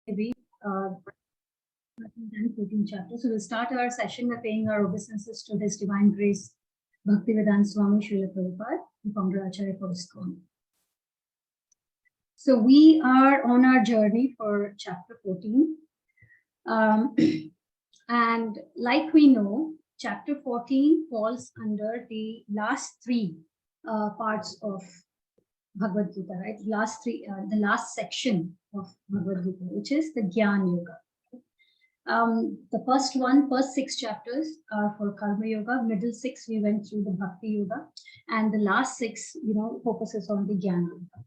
maybe 14 chapters. So we'll start our session by paying our obeisances to His Divine Grace, Bhaktivedanta Swami Srila Prabhupada, the founder Acharya for ISKCON. So we are on our journey for chapter 14. And like we know, chapter 14 falls under the last three parts of Bhagavad Gita, right? The last section of Bhagavad Gita, which is the Gyan Yoga. The first six chapters are for Karma Yoga. Middle six, we went through the Bhakti Yoga, and the last six, focuses on the Gyan Yoga.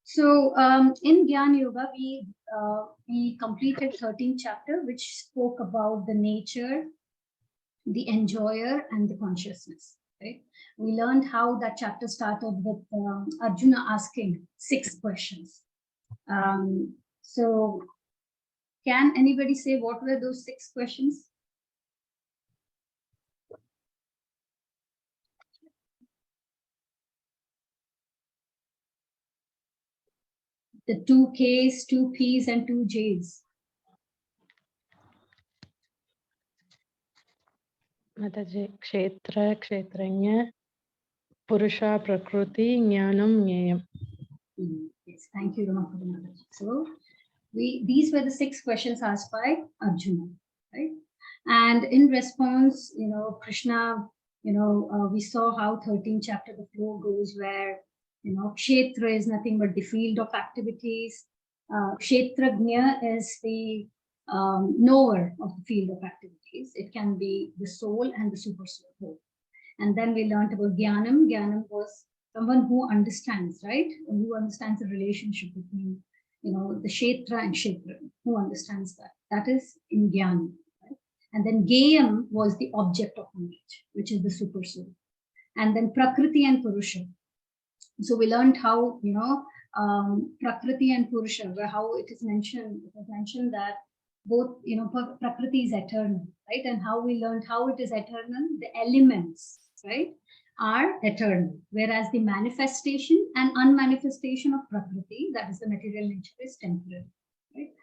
So in Gyan Yoga, we completed 13th chapter, which spoke about the nature, the enjoyer, and the consciousness. Right? We learned how that chapter started with Arjuna asking 6 questions. So can anybody say what were those 6 questions? The 2 Ks, 2 Ps, and 2 Js. Mataji, Kshetra, Kshetranya, Purusha, Prakriti, Jnanam, Jnayam. Yes, thank you, Rama, for the knowledge. So these were the 6 questions asked by Arjuna, right? And in response, Krishna, we saw how 13th chapter the flow goes, where Kshetra is nothing but the field of activities. Kshetrajna is the knower of the field of activities. It can be the soul and the super soul both. And then we learned about Jnanam. Jnanam was someone who understands, right? Who understands the relationship between, the Kshetra and Kshetra. Who understands that? That is in Jnana. Right? And then Gayam was the object of knowledge, which is the super soul. And then Prakriti and Purusha. So we learned how, Prakriti and Purusha, how it was mentioned that both, Prakriti is eternal, right? And how we learned how it is eternal, the elements, right, are eternal, whereas the manifestation and unmanifestation of Prakriti, that is the material nature, is temporary, right?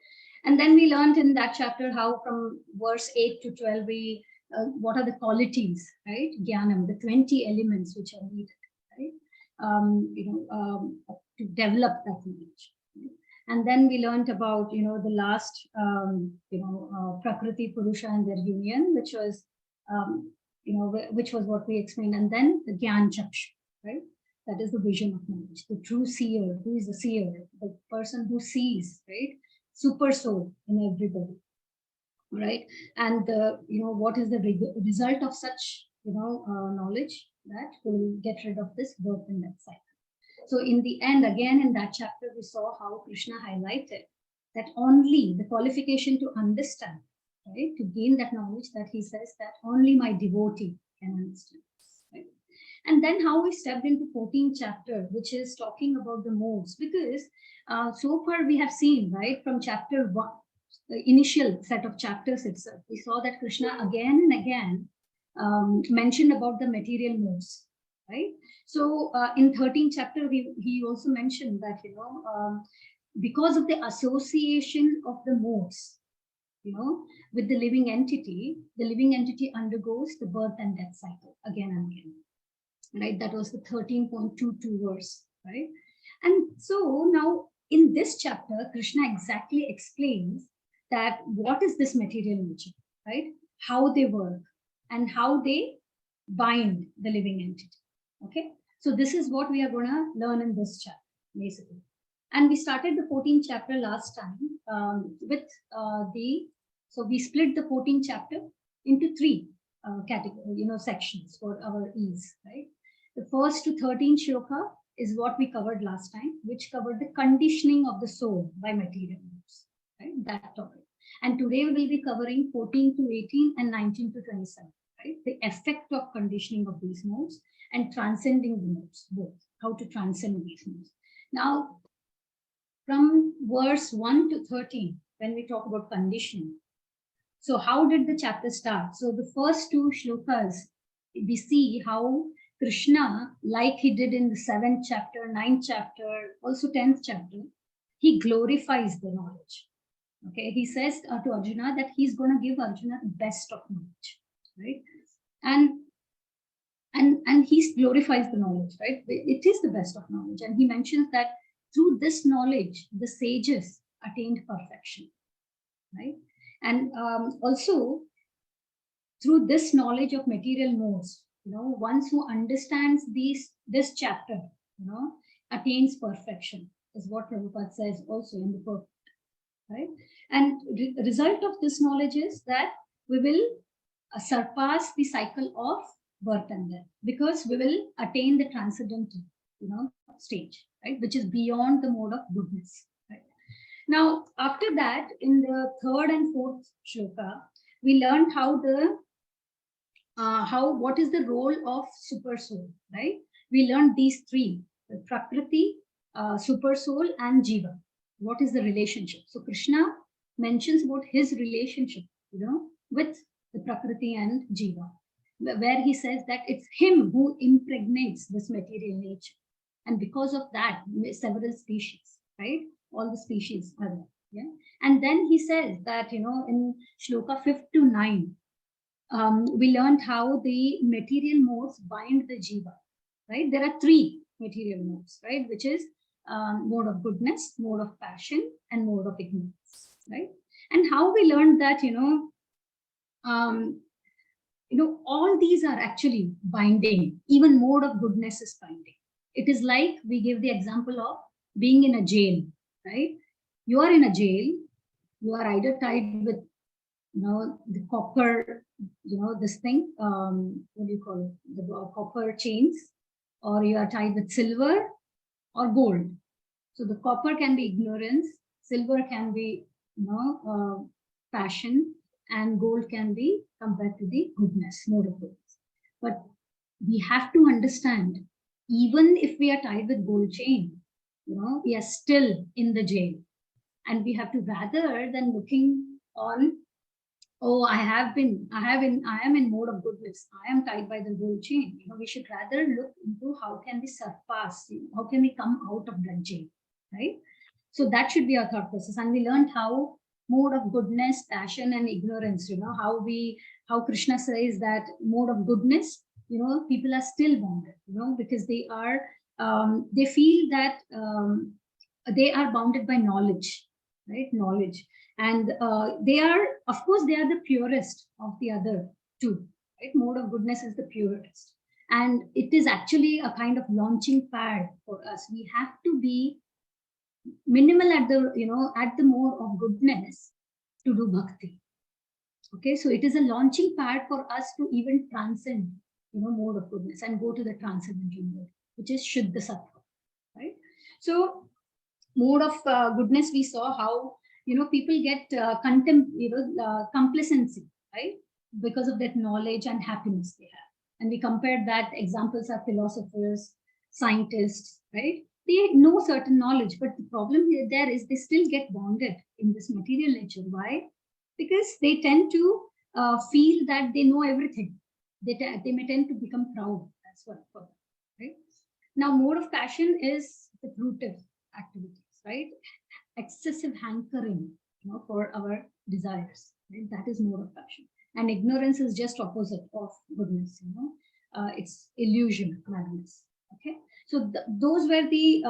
And then we learned in that chapter how from verse 8 to 12, what are the qualities, right? Jnanam, the 20 elements which are needed, right? To develop that knowledge. Right? And then we learned about, the last, Prakriti, Purusha and their union, which was, which was what we explained. And then the Gyan Chaksha, right? That is the vision of knowledge, the true seer. Who is the seer? The person who sees, right? Super soul in everybody, right? And, what is the result of such, knowledge? That will get rid of this birth and death cycle. So in the end, again, in that chapter, we saw how Krishna highlighted that only the qualification to understand, right, to gain that knowledge, that he says that only my devotee can understand. Right? And then how we stepped into 14th chapter, which is talking about the modes, because so far we have seen, right, from chapter 1, the initial set of chapters itself, we saw that Krishna again and again mentioned about the material modes, right? So in 13th chapter, he also mentioned that, because of the association of the modes, with the living entity undergoes the birth and death cycle again and again, right? That was the 13.22 verse, right? And so now in this chapter, Krishna exactly explains that what is this material nature, right? How they work and how they bind the living entity. Okay, so this is what we are going to learn in this chapter, basically. And we started the 14th chapter last time with so we split the 14th chapter into 3 sections for our ease, right? The first to 13th shloka is what we covered last time, which covered the conditioning of the soul by material modes, right? That topic. And today we will be covering 14 to 18 and 19 to 27, right? The effect of conditioning of these modes and transcending the modes, both. How to transcend these modes. Now, from verse 1 to 13, when we talk about conditioning, so how did the chapter start? So the first 2 shlokas, we see how Krishna, like he did in the 7th chapter, 9th chapter, also 10th chapter, he glorifies the knowledge. Okay, he says to Arjuna that he's going to give Arjuna the best of knowledge, right? And he glorifies the knowledge, right? It is the best of knowledge, and he mentions that through this knowledge, the sages attained perfection, right? And also through this knowledge of material modes, ones who understands this chapter, attains perfection, is what Prabhupada says also in the book, right? And the result of this knowledge is that we will surpass the cycle of birth and death, because we will attain the transcendental, stage, right, which is beyond the mode of goodness. Right? Now, after that, in the third and fourth shloka, we learned what is the role of super soul, right? We learned these three: the Prakriti, super soul, and Jiva. What is the relationship? So Krishna mentions about his relationship, with the Prakriti and Jiva, where he says that it's him who impregnates this material nature. And because of that, several species, right? All the species are there. Yeah. And then he says that, in shloka 5 to 9, we learned how the material modes bind the jiva, right? There are three material modes, right? Which is mode of goodness, mode of passion, and mode of ignorance, right? And how we learned that, all these are actually binding. Even mode of goodness is binding. It is like we give the example of being in a jail, right? You are in a jail. You are either tied with, the copper, this thing, what do you call it? The copper chains, or you are tied with silver or gold. So the copper can be ignorance, silver can be, passion, and gold can be compared to the goodness, mode of goodness. But we have to understand, even if we are tied with gold chain, we are still in the jail. And we have to, rather than looking on, oh, I am in mode of goodness, I am tied by the gold chain. We should rather look into how can we surpass, how can we come out of that jail, right? So that should be our thought process. And we learned how mode of goodness, passion, and ignorance, how Krishna says that mode of goodness, people are still bounded, because they are, they feel that they are bounded by knowledge, right? Knowledge. And they are, of course, they are the purest of the other two, right? Mode of goodness is the purest. And it is actually a kind of launching pad for us. We have to be minimal at the mode of goodness to do bhakti. Okay, so it is a launching pad for us to even transcend, mode of goodness and go to the transcendental mode, which is Shuddha Sattva, right? So mode of goodness, we saw how, people get contempt, complacency, right? Because of that knowledge and happiness they have. And we compared that, examples are philosophers, scientists, right? They know certain knowledge, but the problem there is they still get bounded in this material nature. Why? Because they tend to feel that they know everything. They may tend to become proud as well for them, right? Now, mode of passion is the fruitive activities, right? Excessive hankering, for our desires, right? That is mode of passion. And ignorance is just opposite of goodness, it's illusion, madness. Okay, so those were the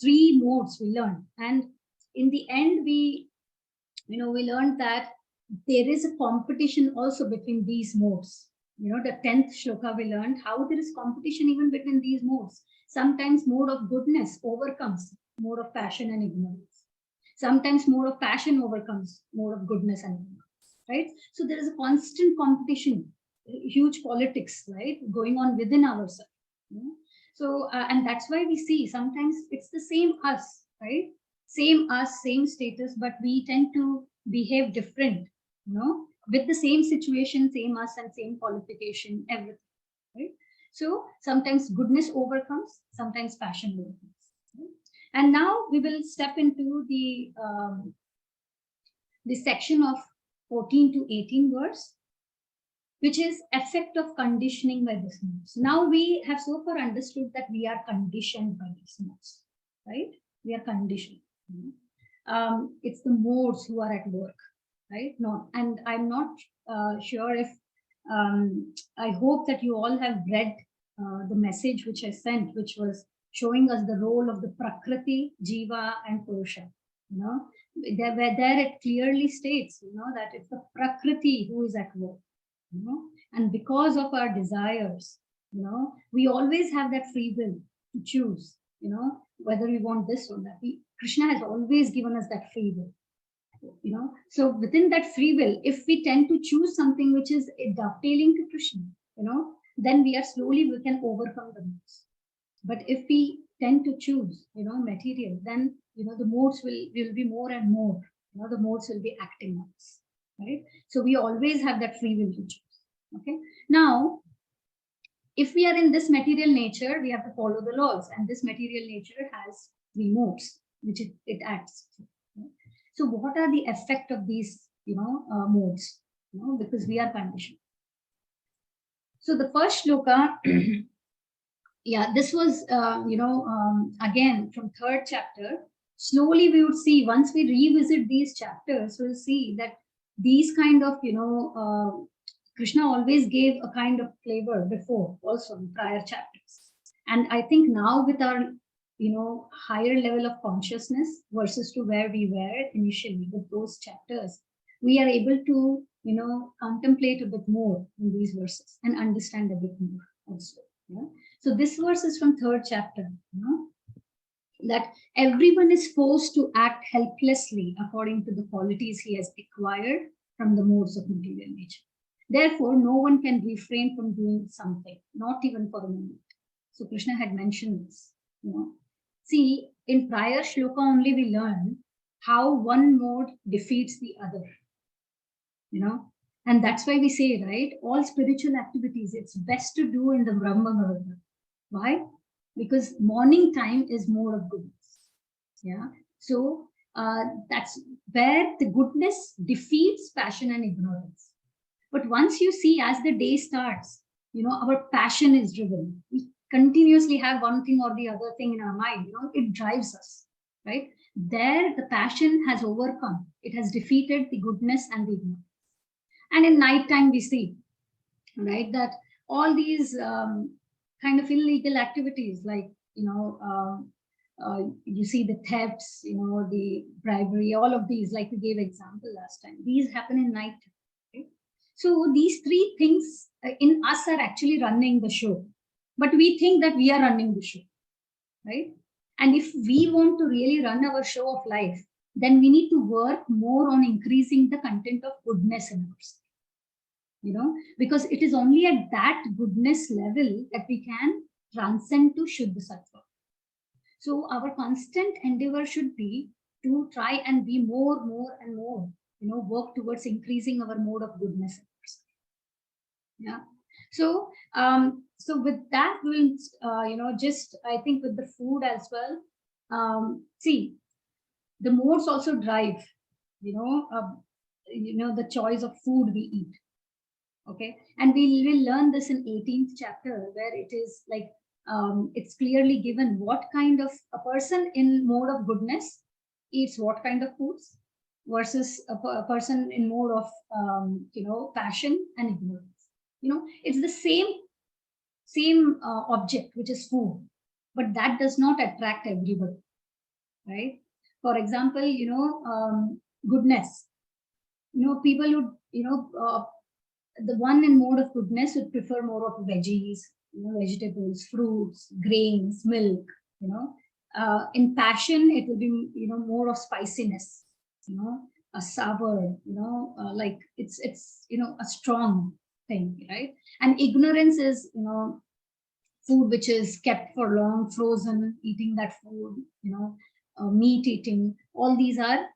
three modes we learned, and in the end, we learned that there is a competition also between these modes. The 10th shloka, we learned how there is competition even between these modes. Sometimes mode of goodness overcomes mode of passion and ignorance. Sometimes mode of passion overcomes mode of goodness and ignorance, right? So there is a constant competition, huge politics, right, going on within ourselves. So, and that's why we see sometimes it's the same us, right? Same us, same status, but we tend to behave different, with the same situation, same us, and same qualification, everything, right? So sometimes goodness overcomes, sometimes passion overcomes. Right? And now we will step into the section of 14 to 18 verse, which is effect of conditioning by these modes. Now we have so far understood that we are conditioned by these modes, right? We are conditioned. it's the modes who are at work, right? No, and I'm not sure if I hope that you all have read the message which I sent, which was showing us the role of the Prakriti, Jiva, and Purusha. You know, there it clearly states, that it's the Prakriti who is at work. And because of our desires, we always have that free will to choose, whether we want this or that. Krishna has always given us that free will. So within that free will, if we tend to choose something which is dovetailing to Krishna, then we can overcome the modes. But if we tend to choose, material, then the modes will be more and more. The modes will be acting on us, right? So we always have that free will to choose. Okay. Now, if we are in this material nature, we have to follow the laws, and this material nature has three modes which it acts. So what are the effect of these, modes? Because we are conditioned. So the first shloka, yeah, this was, again from third chapter. Slowly we would see, once we revisit these chapters, we'll see that these kind of, Krishna always gave a kind of flavor before, also in prior chapters. And I think now with our, higher level of consciousness versus to where we were initially with those chapters, we are able to, contemplate a bit more in these verses and understand a bit more also. Yeah? So this verse is from third chapter, that everyone is forced to act helplessly according to the qualities he has acquired from the modes of material nature. Therefore, no one can refrain from doing something, not even for a moment. So Krishna had mentioned this. See, in prior shloka only we learn how one mode defeats the other. And that's why we say, right, all spiritual activities, it's best to do in the Brahma Muhurta. Why? Because morning time is more of goodness. Yeah. So that's where the goodness defeats passion and ignorance. But once you see, as the day starts, our passion is driven. We continuously have one thing or the other thing in our mind. It drives us, right? There, the passion has overcome. It has defeated the goodness and the ignorance. And in night time, we see, right, that all these kind of illegal activities, like, you see the thefts, the bribery, all of these, like we gave example last time, these happen in night. Right? So these three things in us are actually running the show, but we think that we are running the show, right? And if we want to really run our show of life, then we need to work more on increasing the content of goodness in ourselves. Because it is only at that goodness level that we can transcend to Shuddha Sattva. So our constant endeavor should be to try and be more and more, work towards increasing our mode of goodness. Yeah. So, so with that, we'll, just, I think with the food as well, see, the modes also drive, the choice of food we eat. Okay, and we will learn this in 18th chapter, where it is like, it's clearly given what kind of a person in mode of goodness eats what kind of foods versus a person in mode of, passion and ignorance. It's the same object, which is food, but that does not attract everybody, right? For example, goodness, people would, the one in mode of goodness would prefer more of veggies, vegetables, fruits, grains, milk. In passion, it will be more of spiciness. A sour. Like it's a strong thing, right? And ignorance is food which is kept for long, frozen, eating that food. Meat eating. All these are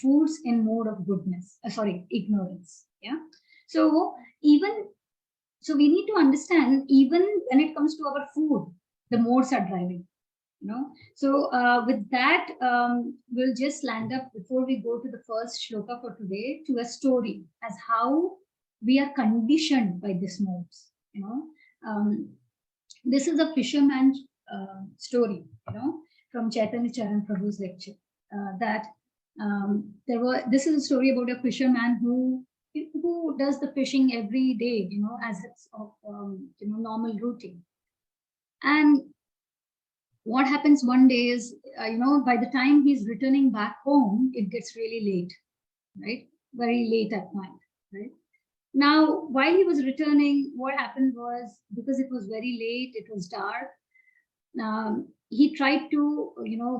foods in mode of goodness, ignorance. Yeah. So we need to understand, even when it comes to our food, the modes are driving. So with that, we'll just land up, before we go to the first shloka for today, to a story as how we are conditioned by these modes. This is a fisherman story. from Chaitanya Charan Prabhu's lecture, that this is a story about a fisherman who does the fishing every day, as its normal routine. And what happens one day is, by the time he's returning back home, it gets really late, right? Very late at night, right? Now, while he was returning, what happened was, because it was very late, it was dark, he tried to,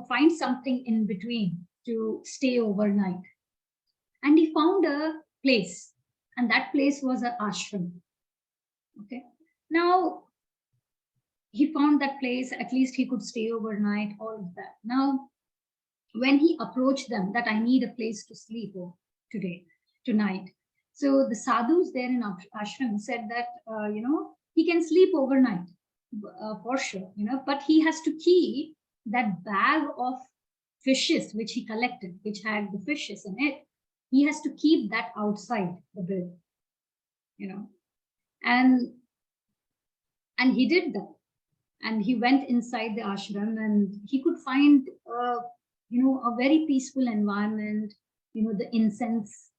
find something in between to stay overnight. And he found a place, and that place was an ashram. Okay. Now, he found that place, at least he could stay overnight, all of that. Now, when he approached them that I need a place to sleep tonight. So the sadhus there in ashram said that, he can sleep overnight for sure, but he has to keep that bag of fishes which he collected, which had the fishes in it. He has to keep that outside the building, and he did that. And he went inside the ashram, and he could find, a very peaceful environment, the incense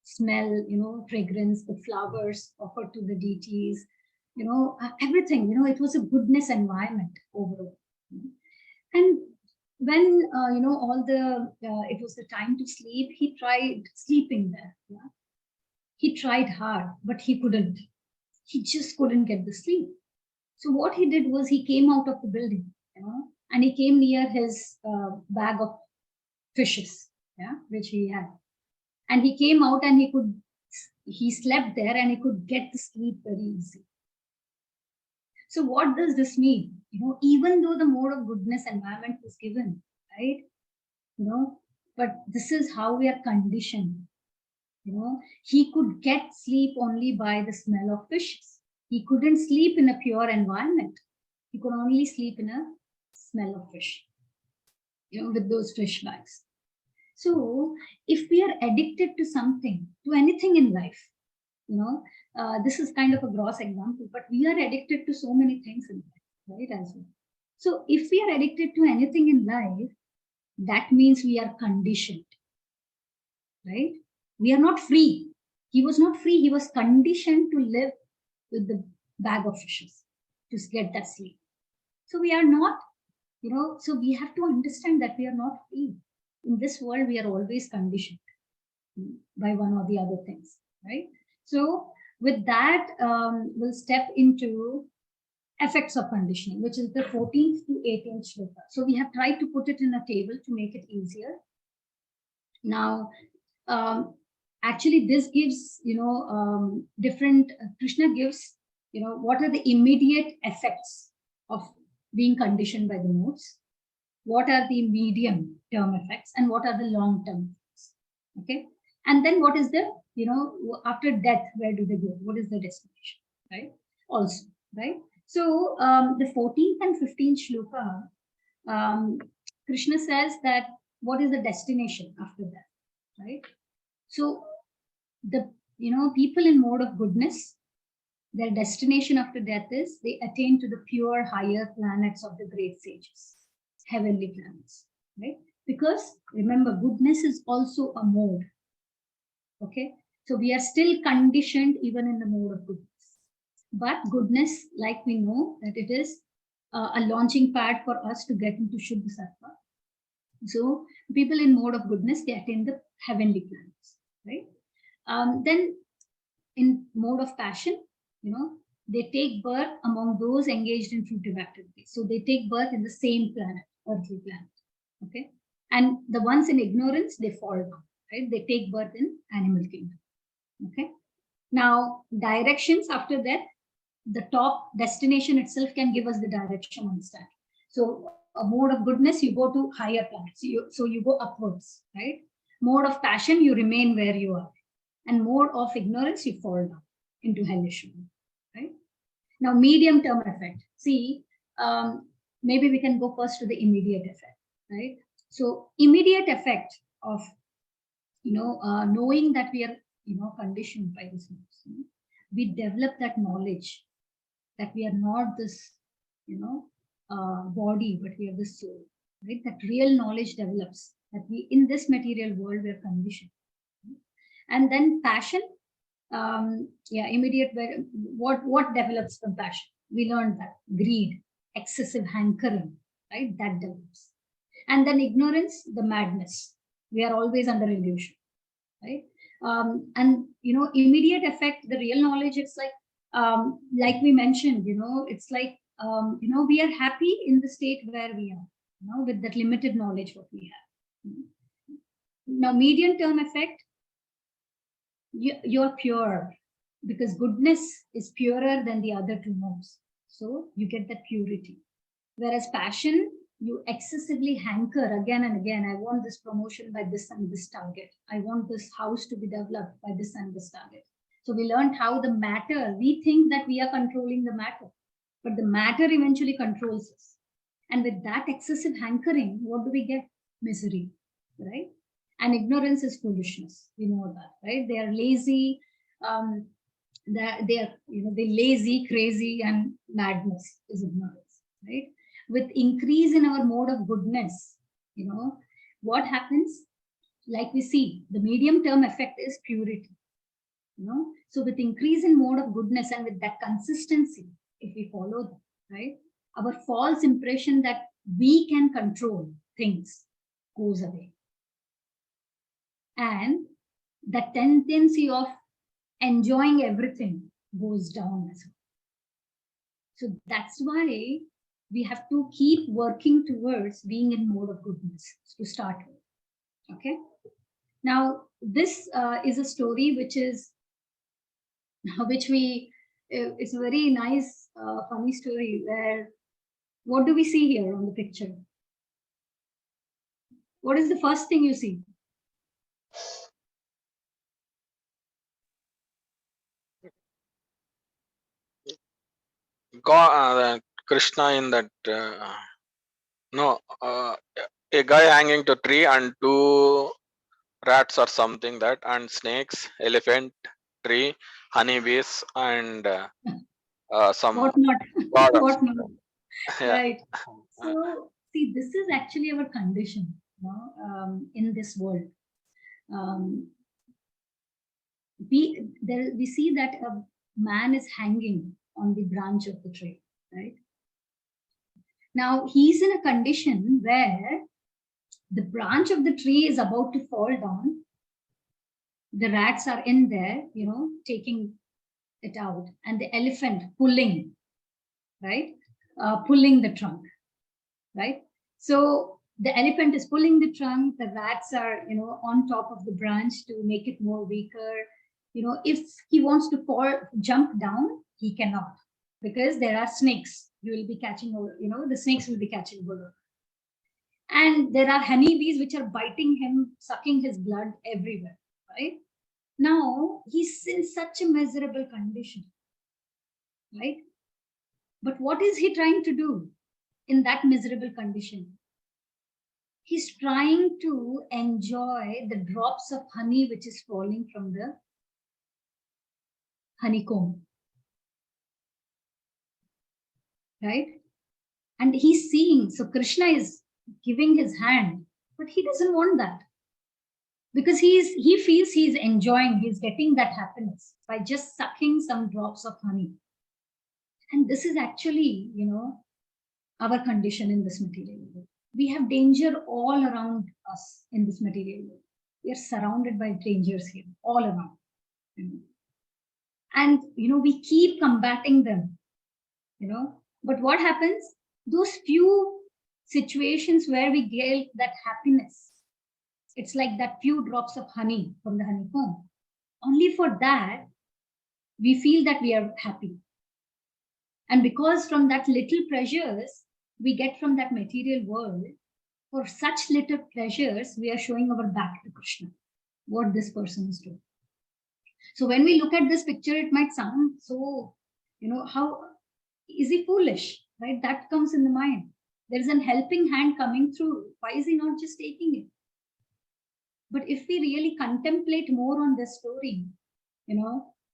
smell, fragrance, the flowers offered to the deities, everything, it was a goodness environment overall. And when, it was the time to sleep, he tried sleeping there. Yeah? He tried hard, but he couldn't. He just couldn't get the sleep. So what he did was he came out of the building, and he came near his bag of fishes, which he had. And he came out and he slept there and he could get the sleep very easy. So what does this mean? Even though the mode of goodness environment was given, right? But this is how we are conditioned. He could get sleep only by the smell of fishes. He couldn't sleep in a pure environment. He could only sleep in a smell of fish, with those fish bags. So if we are addicted to something, to anything in life, this is kind of a gross example, but we are addicted to so many things in life, right? As well. So if we are addicted to anything in life, that means we are conditioned, right? We are not free. He was not free. He was conditioned to live with the bag of fishes to get that sleep. So we are not, so we have to understand that we are not free. In this world, we are always conditioned by one or the other things, right? So with that, we'll step into effects of conditioning, which is the 14th to 18th shloka. So we have tried to put it in a table to make it easier. Now, actually, this gives, different, Krishna gives, what are the immediate effects of being conditioned by the modes, what are the medium term effects, and what are the long term effects. Okay. And then what is the, after death, where do they go? What is the destination, right? Also, right? So the 14th and 15th shloka, Krishna says that what is the destination after that, right? So the, people in mode of goodness, their destination after death is they attain to the pure higher planets of the great sages, heavenly planets, right? Because remember, goodness is also a mode. Okay, so we are still conditioned even in the mode of goodness. But goodness, like we know, that it is a launching pad for us to get into Shuddha Sattva. So people in mode of goodness, they attain the heavenly planets, right? Then in mode of passion, they take birth among those engaged in fruitive activities. So they take birth in the same planet, earthly planet. Okay. And the ones in ignorance, they fall down, right? They take birth in animal kingdom. Okay. Now, directions after that, the top destination itself can give us the direction on stat. So a mode of goodness, you go to higher planets. So you go upwards, right? Mode of passion, you remain where you are. And mode of ignorance, you fall down into hellish mode, right? Now, medium term effect. See, maybe we can go first to the immediate effect, right? So immediate effect of, knowing that we are, conditioned by this, we develop that knowledge that we are not this, body, but we are the soul. right? That real knowledge develops, that we, in this material world, we're conditioned. And then passion, immediate, what develops from passion? We learned that greed, excessive hankering, right? That develops. And then ignorance, the madness. We are always under illusion, right? And immediate effect, the real knowledge, it's like we mentioned, it's like we are happy in the state where we are, with that limited knowledge what we have. Now, medium term effect, you're pure, because goodness is purer than the other two modes. So you get that purity. Whereas passion, you excessively hanker again and again. I want this promotion by this and this target. I want this house to be developed by this and this target. So we learned how the matter, we think that we are controlling the matter, but the matter eventually controls us. And with that excessive hankering, what do we get? Misery, right? And ignorance is foolishness. We know that, right? They are lazy. They are lazy, crazy, and madness is ignorance, right? With increase in our mode of goodness, what happens? Like we see, the medium term effect is purity. So with increase in mode of goodness and with that consistency, if we follow that, right, our false impression that we can control things goes away. And the tendency of enjoying everything goes down as well. So that's why we have to keep working towards being in mode of goodness to start with. Okay. Now, this is a story it's a very nice, funny story where, what do we see here on the picture? What is the first thing you see? God, Krishna in that a guy hanging to tree and two rats or something that, and snakes, elephant, tree, honeybees, and some What not? gods. What not? Yeah. Right. So see, this is actually our condition, in this world. We see that a man is hanging on the branch of the tree, right? Now he's in a condition where the branch of the tree is about to fall down. The rats are in there, taking it out, and the elephant pulling, right? Pulling the trunk, right? So the elephant is pulling the trunk, the rats are, on top of the branch to make it more weaker. If he wants to jump down, he cannot, because there are snakes. You will be catching over, the snakes will be catching over. And there are honeybees which are biting him, sucking his blood everywhere, right? Now he's in such a miserable condition, right? But what is he trying to do in that miserable condition? He's trying to enjoy the drops of honey which is falling from the honeycomb, right? And he's seeing, so Krishna is giving his hand, but he doesn't want that, because he feels he's enjoying, he's getting that happiness by just sucking some drops of honey. And this is actually, our condition in this material world. We have danger all around us in this material world. We are surrounded by dangers here, all around. And, we keep combating them, but what happens? Those few situations where we get that happiness, it's like that few drops of honey from the honeycomb. Only for that, we feel that we are happy. And because from that little pleasures we get from that material world, for such little pleasures, we are showing our back to Krishna, what this person is doing. So when we look at this picture, it might sound so, how is he foolish, right? That comes in the mind. There's an helping hand coming through. Why is he not just taking it? But if we really contemplate more on this story,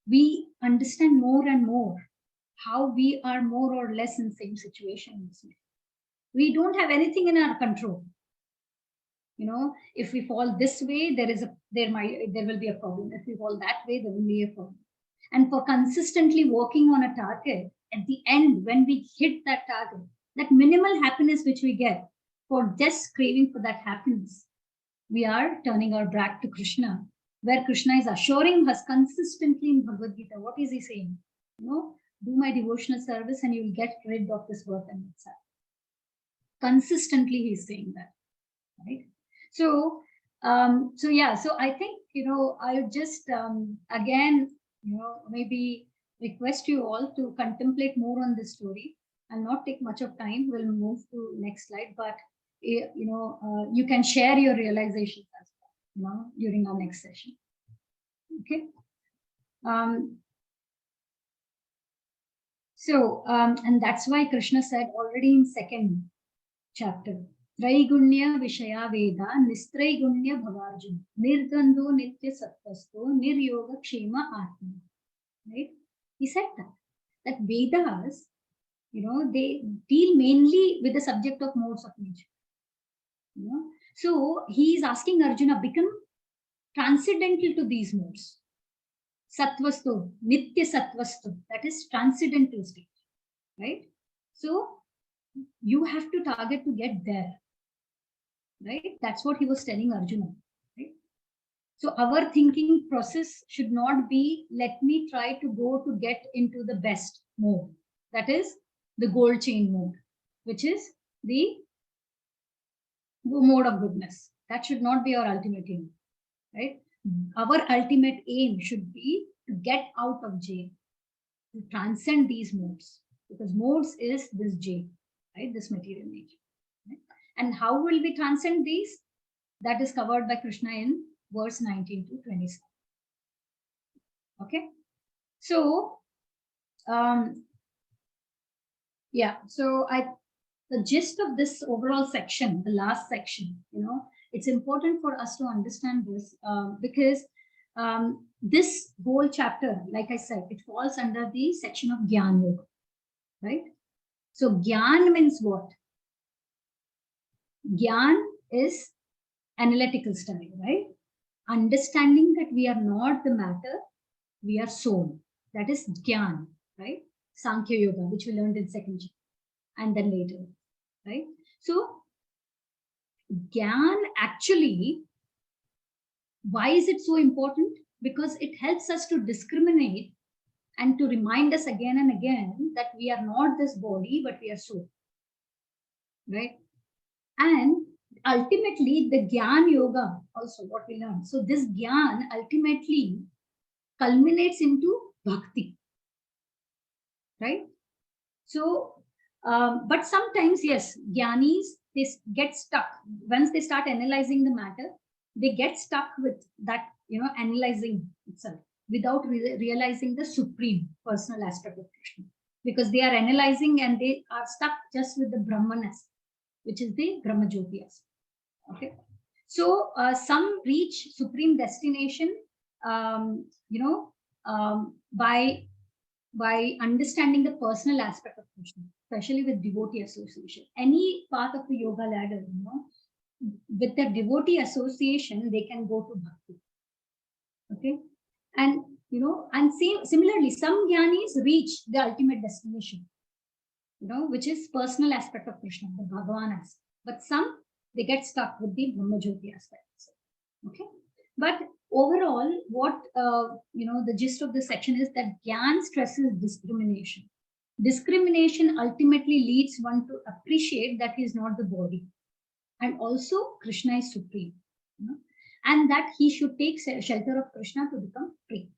we understand more and more how we are more or less in the same situation. We don't have anything in our control. If we fall this way, there will be a problem. If we fall that way, there will be a problem. And for consistently working on a target, at the end, when we hit that target, that minimal happiness which we get for just craving for that happiness, we are turning our back to Krishna, where Krishna is assuring us consistently in Bhagavad Gita. What is he saying? Do my devotional service and you will get rid of this birth and death. Consistently, he's saying that, right? So I think, I would just, again, maybe request you all to contemplate more on this story and not take much of time. We'll move to next slide, but, you can share your realizations as well, during our next session. Okay. And that's why Krishna said already in second chapter, Traigunya Vishaya Veda, Nistraigunya Bhavarjuna, Nirdando Nitya Sattvasto, Niryoga Kshema Atma. Right? He said that Vedas, they deal mainly with the subject of modes of nature. So he is asking Arjuna, become transcendental to these modes. Sattvasto, Nitya Sattvasto, that is transcendental state. Right? So you have to target to get there. Right? That's what he was telling Arjuna. Right? So our thinking process should not be, let me try to go to get into the best mode. That is the gold chain mode, which is the mode of goodness. That should not be our ultimate aim. Right? Our ultimate aim should be to get out of jail, to transcend these modes, because modes is this jail, right? This material nature. Right? And how will we transcend these? That is covered by Krishna in verse 19 to 27. Okay. So, the gist of this overall section, the last section, it's important for us to understand this because this whole chapter, like I said, it falls under the section of Gyan Yoga, right? So Gyan means what? Gyan is analytical study, right? Understanding that we are not the matter, we are soul. That is Gyan, right? Sankhya Yoga, which we learned in second chapter, and then later, right? So Gyan actually, why is it so important? Because it helps us to discriminate and to remind us again and again that we are not this body, but we are soul, right? And ultimately, the Gyan Yoga, also what we learn. So this Gyan ultimately culminates into Bhakti, right? So, but sometimes, yes, Gyanis, they get stuck. Once they start analyzing the matter, they get stuck with that, analyzing itself without realizing the supreme personal aspect of Krishna. Because they are analyzing and they are stuck just with the Brahman aspect, which is the Brahma Jyoti aspect. Okay. So some reach supreme destination, by understanding the personal aspect of Krishna, especially with devotee association. Any path of the yoga ladder, with the devotee association, they can go to Bhakti. Okay. And, similarly, some jnanis reach the ultimate destination, which is personal aspect of Krishna, the Bhagavan aspect. But some, they get stuck with the Brahma Jyoti aspect. Okay. But overall, what, the gist of this section is that Gyan stresses discrimination. Discrimination ultimately leads one to appreciate that he is not the body. And also, Krishna is supreme. And that he should take shelter of Krishna to become free.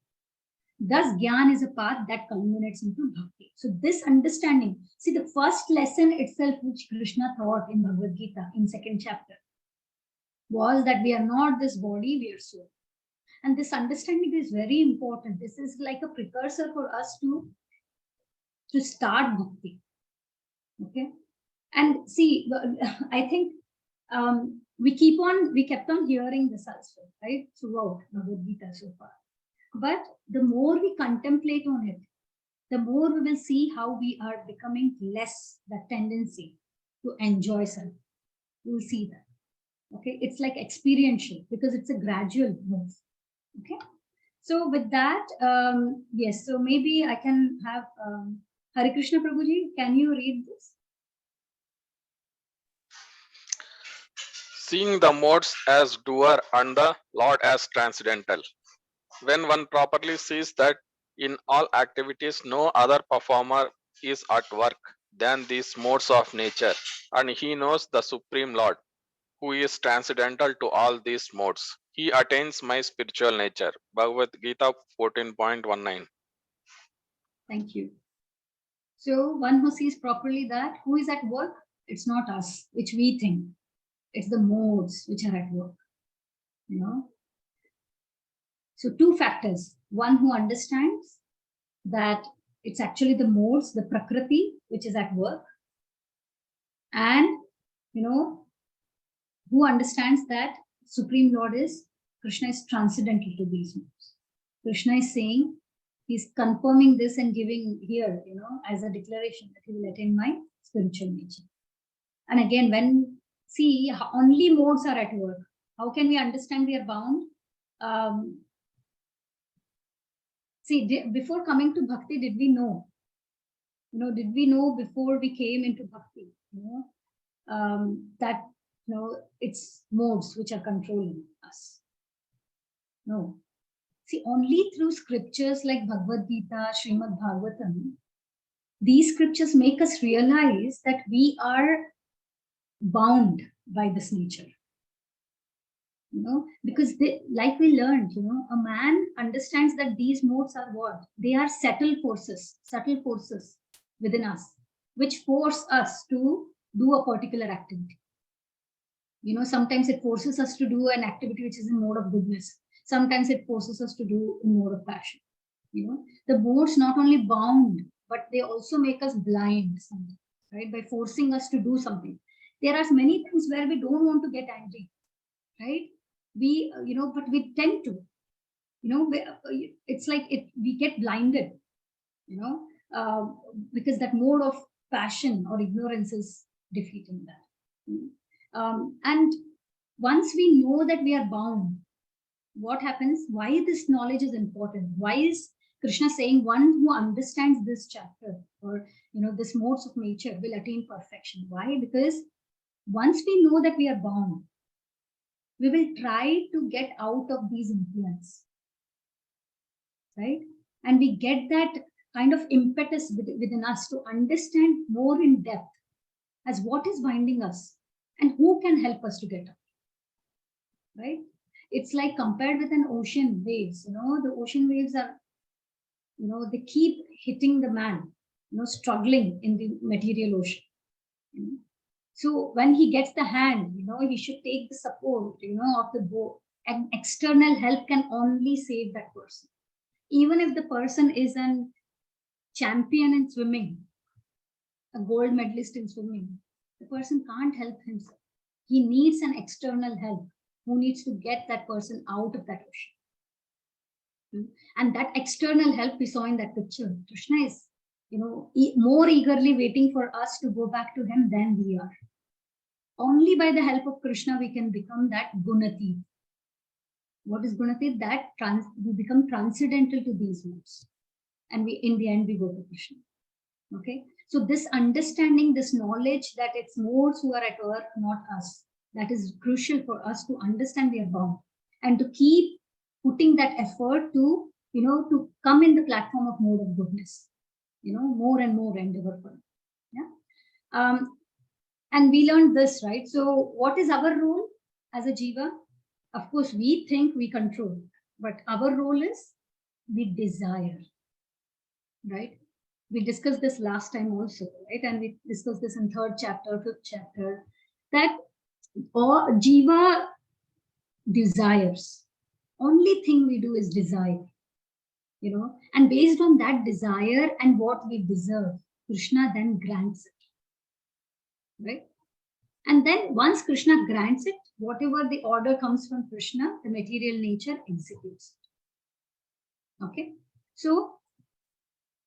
Thus, Gyan is a path that culminates into Bhakti. So this understanding, see the first lesson itself which Krishna taught in Bhagavad Gita in second chapter was that we are not this body, we are soul. And this understanding is very important. This is like a precursor for us to start Bhakti. Okay. And see, I think we kept on hearing this also, right? Throughout Bhagavad Gita so far. But the more we contemplate on it, the more we will see how we are becoming less that tendency to enjoy self. You'll see that. Okay, it's like experiential because it's a gradual move. Okay, so with that, yes, so maybe I can have Hare Krishna Prabhuji, can you read this? Seeing the modes as doer and the Lord as transcendental. When one properly sees that in all activities no other performer is at work than these modes of nature, and he knows the Supreme Lord, who is transcendental to all these modes, he attains my spiritual nature. Bhagavad Gita 14.19. Thank you. So one who sees properly that who is at work, it's not us, which we think. It's the modes which are at work. You know. So two factors. One who understands that it's actually the modes, the prakriti, which is at work. And, you know, who understands that Supreme Lord is, Krishna is transcendental to these modes. Krishna is saying, he's confirming this and giving here, you know, as a declaration that he will attain my spiritual nature. And again, when, see, only modes are at work. How can we understand we are bound? See, before coming to bhakti, did we know? You know, did we know before we came into bhakti? You know, that you know it's modes which are controlling us. No. See, only through scriptures like Bhagavad Gita, Srimad Bhagavatam, these scriptures make us realize that we are bound by this nature. You know, because they, like we learned, you know, a man understands that these modes are what? They are subtle forces within us, which force us to do a particular activity. You know, sometimes it forces us to do an activity which is in mode of goodness. Sometimes it forces us to do in mode of passion. You know, the modes not only bound, but they also make us blind, right? By forcing us to do something. There are many things where we don't want to get angry, right? We, you know, but we tend to, you know, it's like we get blinded, you know, because that mode of passion or ignorance is defeating that. And once we know that we are bound, what happens? Why this knowledge is important? Why is Krishna saying one who understands this chapter or, you know, this modes of nature will attain perfection? Why? Because once we know that we are bound, we will try to get out of these influence, right? And we get that kind of impetus within us to understand more in depth as what is binding us and who can help us to get out, right? It's like compared with an ocean waves, you know, the ocean waves are, you know, they keep hitting the man, you know, struggling in the material ocean. You know? So when he gets the hand, you know, he should take the support, you know, of the boat. And external help can only save that person. Even if the person is an champion in swimming, a gold medalist in swimming, the person can't help himself. He needs an external help who needs to get that person out of that ocean. And that external help we saw in that picture. Krishna is, you know, more eagerly waiting for us to go back to him than we are. Only by the help of Krishna we can become that gunati. What is gunati? That we become transcendental to these modes, and we, in the end, we go to Krishna. Okay, so this understanding, this knowledge that it's modes who are at work, not us. That is crucial for us to understand we are bound and to keep putting that effort to, you know, to come in the platform of mode of goodness. You know, more and more endeavor for it. Yeah. And we learned this, right? So what is our role as a jiva? Of course, we think we control, but our role is we desire, right? We discussed this last time also, right? And we discussed this in 3rd chapter, 5th chapter, that all jiva desires. Only thing we do is desire, you know, and based on that desire and what we deserve, Krishna then grants it, right? And then once Krishna grants it, whatever the order comes from Krishna, the material nature executes it. Okay, so,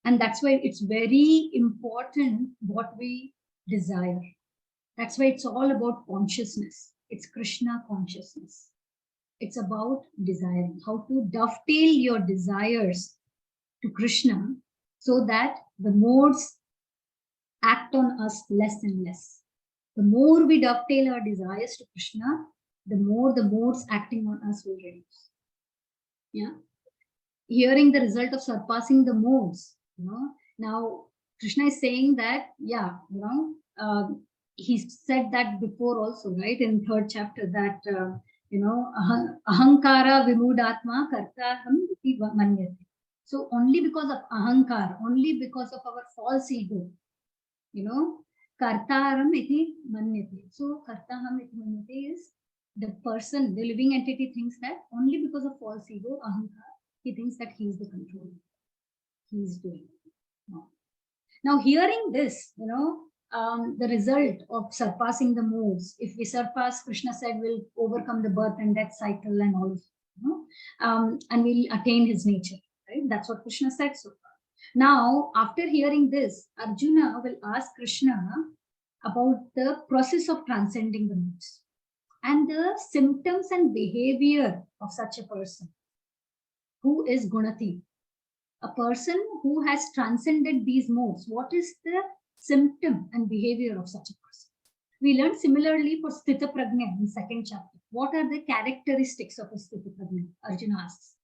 and that's why it's very important what we desire. That's why it's all about consciousness. It's Krishna consciousness. It's about desiring, how to dovetail your desires to Krishna so that the modes act on us less and less. The more we dovetail our desires to Krishna, the more the modes acting on us will reduce. Yeah. Hearing the result of surpassing the modes, now Krishna is saying that, he said that before also, right? In third chapter that, ahankara vimudatma kartaham iti manyate. So only because of ahankar, only because of our false ego, kartaram iti manyate. So kartaham iti manyate is the person, the living entity thinks that only because of false ego, ahankar, he thinks that he is the controller. He is doing it. No. Now, hearing this, the result of surpassing the modes, if we surpass, Krishna said, we'll overcome the birth and death cycle and all, and we'll attain his nature, right? That's what Krishna said so far. Now, after hearing this, Arjuna will ask Krishna about the process of transcending the modes and the symptoms and behavior of such a person who is Gunati. A person who has transcended these modes, what is the symptom and behavior of such a person? We learned similarly for Sthita Prajna in second chapter. What are the characteristics of a Sthita Prajna? Arjuna asks.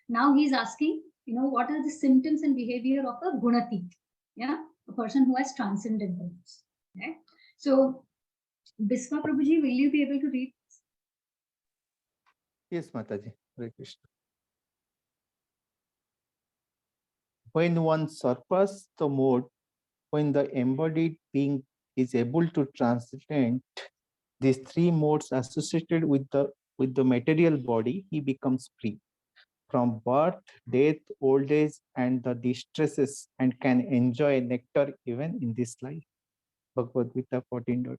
Now he's asking, what are the symptoms and behavior of a Gunati? Yeah, a person who has transcended the modes. Okay? So, Biswa Prabhuji, will you be able to read? Yes, Mataji. Hare Krishna. When one surpasses the mode, when the embodied being is able to transcend these three modes associated with the material body, he becomes free from birth, death, old age, and the distresses, and can enjoy nectar even in this life. Bhagavad Gita 14.2.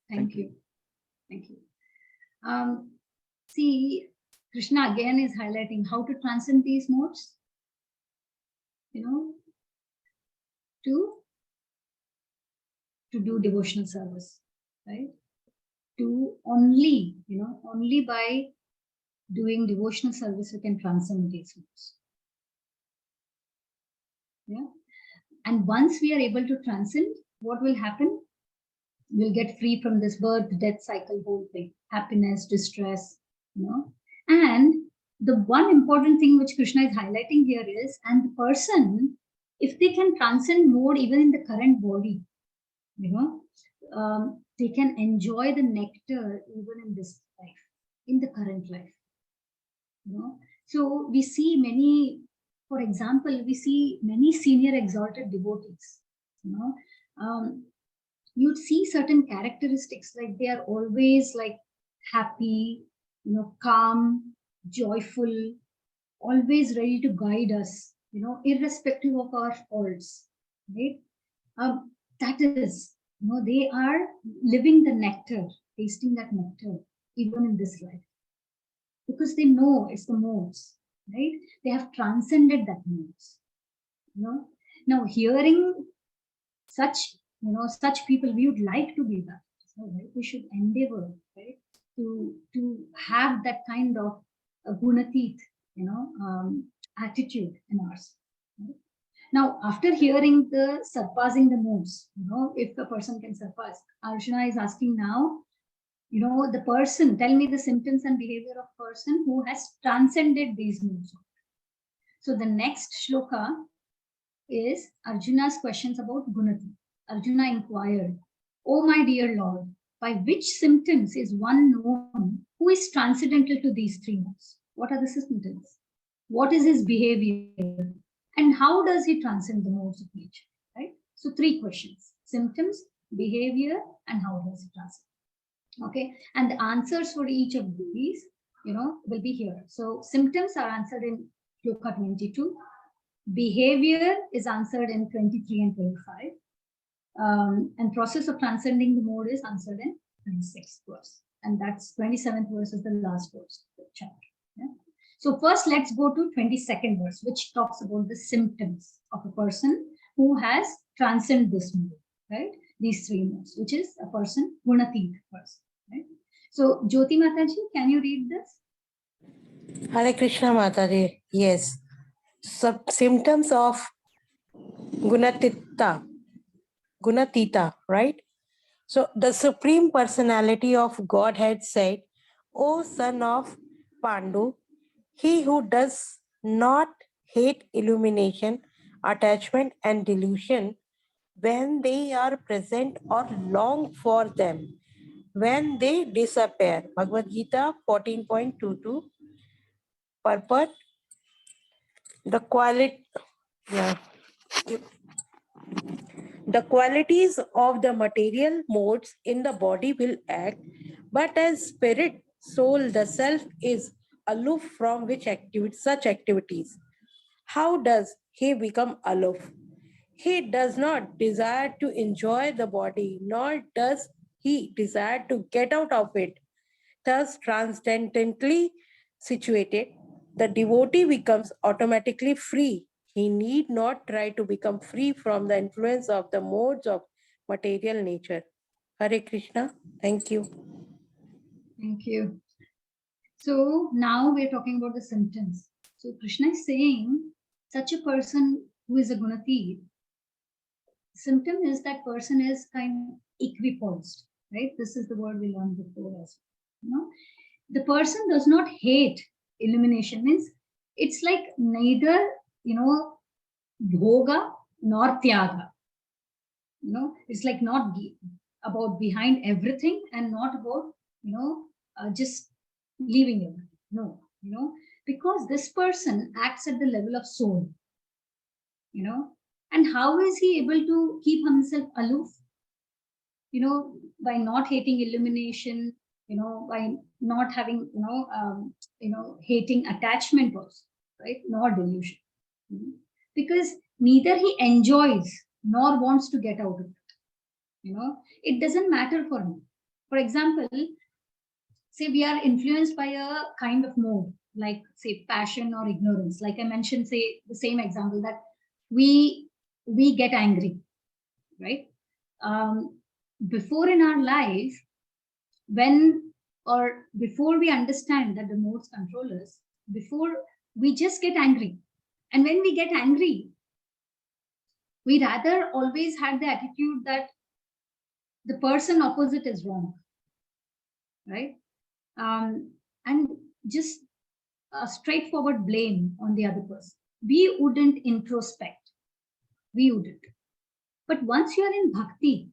Thank you. Thank you. See, Krishna again is highlighting how to transcend these modes. To do devotional service, right? To only by doing devotional service, you can transcend these modes. Yeah. And once we are able to transcend, what will happen? We'll get free from this birth, death cycle, whole thing, happiness, distress, And the one important thing which Krishna is highlighting here is, and the person, if they can transcend mode even in the current body, they can enjoy the nectar even in this life, in the current life. So we see many, for example, we see many senior exalted devotees. You'd see certain characteristics, like they are always like happy, calm, joyful, always ready to guide us, irrespective of our faults, right? That is, they are living the nectar, tasting that nectar, even in this life. Because they know it's the modes, right? They have transcended that modes. Now hearing such, such people, we would like to be that. Right? We should endeavor, right, to have that kind of a gunatit, attitude in us. Right? Now, after hearing the surpassing the modes, if a person can surpass, Arjuna is asking now, the person, tell me the symptoms and behavior of person who has transcended these modes. So the next shloka is Arjuna's questions about Gunati. Arjuna inquired, "O my dear Lord, by which symptoms is one known who is transcendental to these three modes? What are the symptoms? What is his behavior? And how does he transcend the modes of nature?" Right? So three questions: symptoms, behavior, and how does he transcend? Okay, and the answers for each of these, will be here. So symptoms are answered in Shloka 22. Behavior is answered in 23 and 25. And process of transcending the mode is answered in 26th verse. And that's 27th verse is the last verse of the chapter. Yeah? So first, let's go to 22nd verse, which talks about the symptoms of a person who has transcended this mode, right? these three modes, which is a person, Gunatit person, right? So Jyoti Mataji, can you read this? Hare Krishna Mataji. Yes. Symptoms of Gunatita. Gunatita, right? So the Supreme Personality of Godhead said, O son of Pandu, he who does not hate illumination, attachment, and delusion when they are present or long for them, when they disappear. Bhagavad Gita 14.22. Purport, the quality, yeah. The qualities of the material modes in the body will act, but as spirit, soul, the self is aloof from such activities. How does he become aloof? He does not desire to enjoy the body, nor does he desire to get out of it. Thus, transcendently situated, the devotee becomes automatically free. He need not try to become free from the influence of the modes of material nature. Hare Krishna. Thank you. Thank you. So now we're talking about the symptoms. So Krishna is saying such a person who is a Gunathi, symptom is that person is kind of equipoised, right? This is the word we learned before as well. You know, the person does not hate illumination, means it's like neither, bhoga nor tyaga. It's like not about behind everything and not about, just leaving everything. No, because this person acts at the level of soul, and how is he able to keep himself aloof? By not hating illumination, by not having, hating attachment also, right? Nor delusion. Because neither he enjoys nor wants to get out of it. It doesn't matter for him. For example, say we are influenced by a kind of mode, like say passion or ignorance. Like I mentioned, say the same example that we get angry, right? Before in our life, before we understand that the modes control us, before we just get angry. And when we get angry, we rather always had the attitude that the person opposite is wrong, right? And just a straightforward blame on the other person. We wouldn't introspect. We wouldn't. But once you are in bhakti,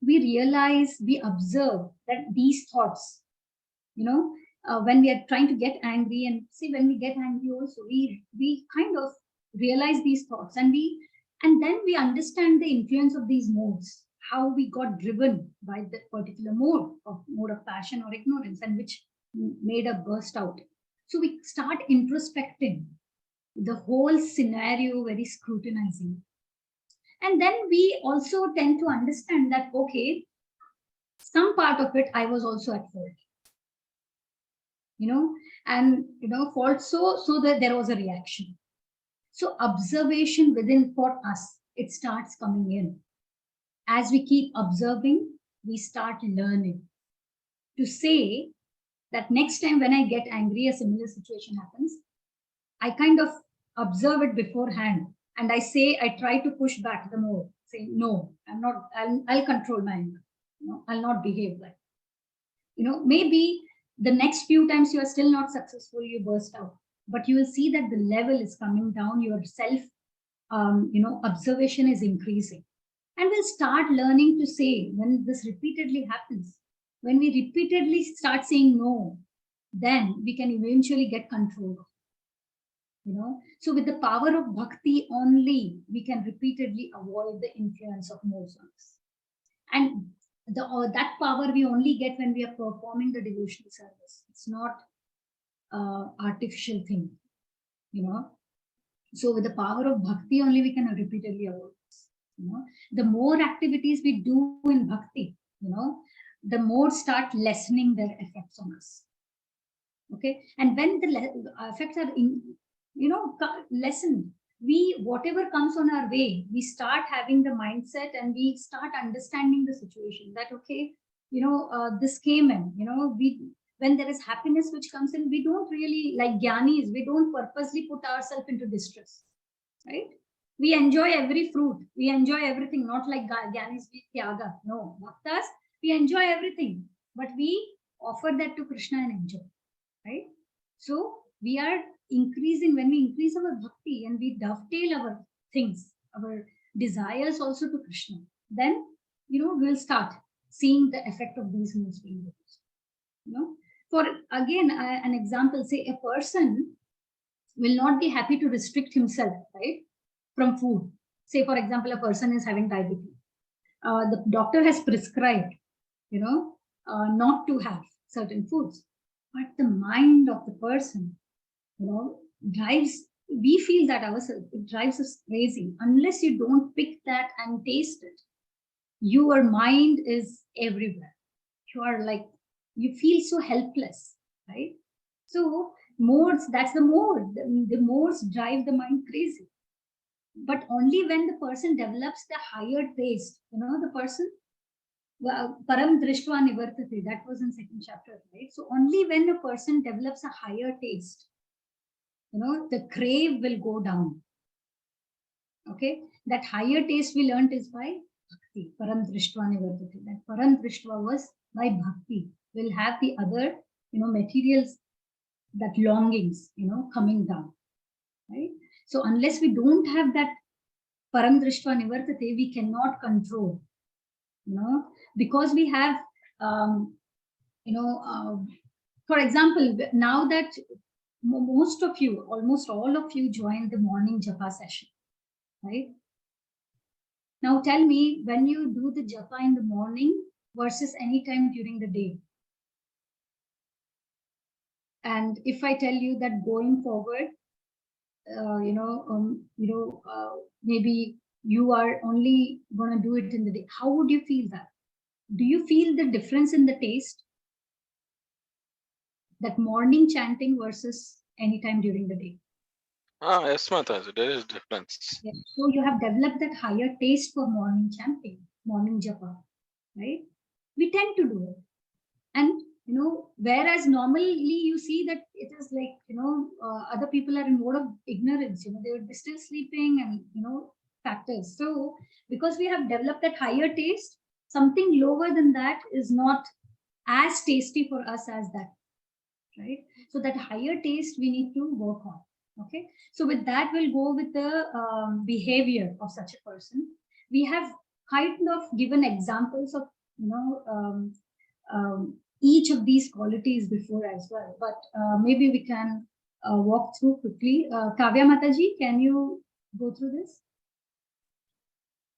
we realize, we observe that these thoughts, when we are trying to get angry, and see when we get angry also, we kind of realize these thoughts, and then we understand the influence of these modes, how we got driven by that particular mode of passion or ignorance, and which made a burst out. So we start introspecting the whole scenario, very scrutinizing. And then we also tend to understand that, okay, some part of it I was also at fault. Fault so that there was a reaction. So observation within for us, it starts coming in. As we keep observing, we start learning to say that next time when I get angry, a similar situation happens, I kind of observe it beforehand. And I try to push back the more, say, no, I'm not, I'll control my anger. I'll not behave like, maybe the next few times you are still not successful, you burst out, but you will see that the level is coming down, your self, observation is increasing. And we'll start learning to say, when this repeatedly happens, when we repeatedly start saying no, then we can eventually get control. So with the power of bhakti only, we can repeatedly avoid the influence of modes on us. And that power we only get when we are performing the devotional service. It's not artificial thing, So with the power of bhakti only, we can repeatedly avoid this. The more activities we do in bhakti, the more start lessening their effects on us. Okay, and when the effects are lessened, whatever comes on our way, we start having the mindset and we start understanding the situation that, okay, this came in, when there is happiness which comes in, we don't really, like Gyanis, we don't purposely put ourselves into distress, right? We enjoy every fruit, we enjoy everything, not like Gyanis, we tyaga. No, bhaktas, we enjoy everything, but we offer that to Krishna and enjoy, right? So we are increasing, when we increase our bhakti and we dovetail our things, our desires also to Krishna, then, we'll start seeing the effect of these moves being reduced. For again, an example, say a person will not be happy to restrict himself, right, from food. Say, for example, a person is having diabetes. The doctor has prescribed, not to have certain foods, but the mind of the person, drives, we feel that ourselves, it drives us crazy. Unless you don't pick that and taste it, your mind is everywhere. You are like, you feel so helpless, right? So modes, that's the mode. The modes drive the mind crazy. But only when the person develops the higher taste, the person, param drishtva nivartate, that was in second chapter, right? So only when a person develops a higher taste, the crave will go down. Okay, that higher taste we learned is by bhakti, param drishtva nivartate. That param drishtva was by bhakti. We'll have the other, materials, that longings, coming down, right? So unless we don't have that param drishtva nivartate, we cannot control, because we have, for example, now that most of you, almost all of you joined the morning japa session, right? Now tell me, when you do the japa in the morning versus any time during the day. And if I tell you that going forward, maybe you are only going to do it in the day, how would you feel that? Do you feel the difference in the taste? That morning chanting versus any time during the day. Yes, Mataji, there is difference. Yeah. So you have developed that higher taste for morning chanting, morning japa, right? We tend to do it. And, whereas normally you see that it is like, other people are in mode of ignorance, they would be still sleeping and, factors. So because we have developed that higher taste, something lower than that is not as tasty for us as that, right? So that higher taste we need to work on. Okay, so with that, we'll go with the behavior of such a person. We have kind of given examples of, each of these qualities before as well, but maybe we can walk through quickly. Kavya Mataji, can you go through this?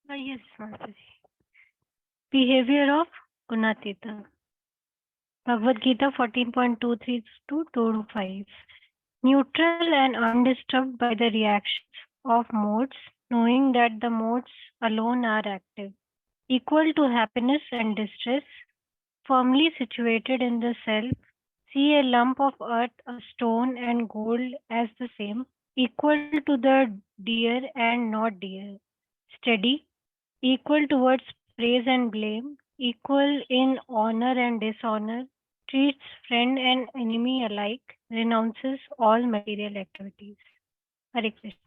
Yes, Mataji. Behavior of Gunatita. Bhagavad Gita 14.23 to 2-5. Neutral and undisturbed by the reactions of modes, knowing that the modes alone are active. Equal to happiness and distress, firmly situated in the self, see a lump of earth, a stone, and gold as the same, equal to the dear and not dear, steady, equal towards praise and blame, equal in honor and dishonor, treats friend and enemy alike, renounces all material activities. Hare Krishna.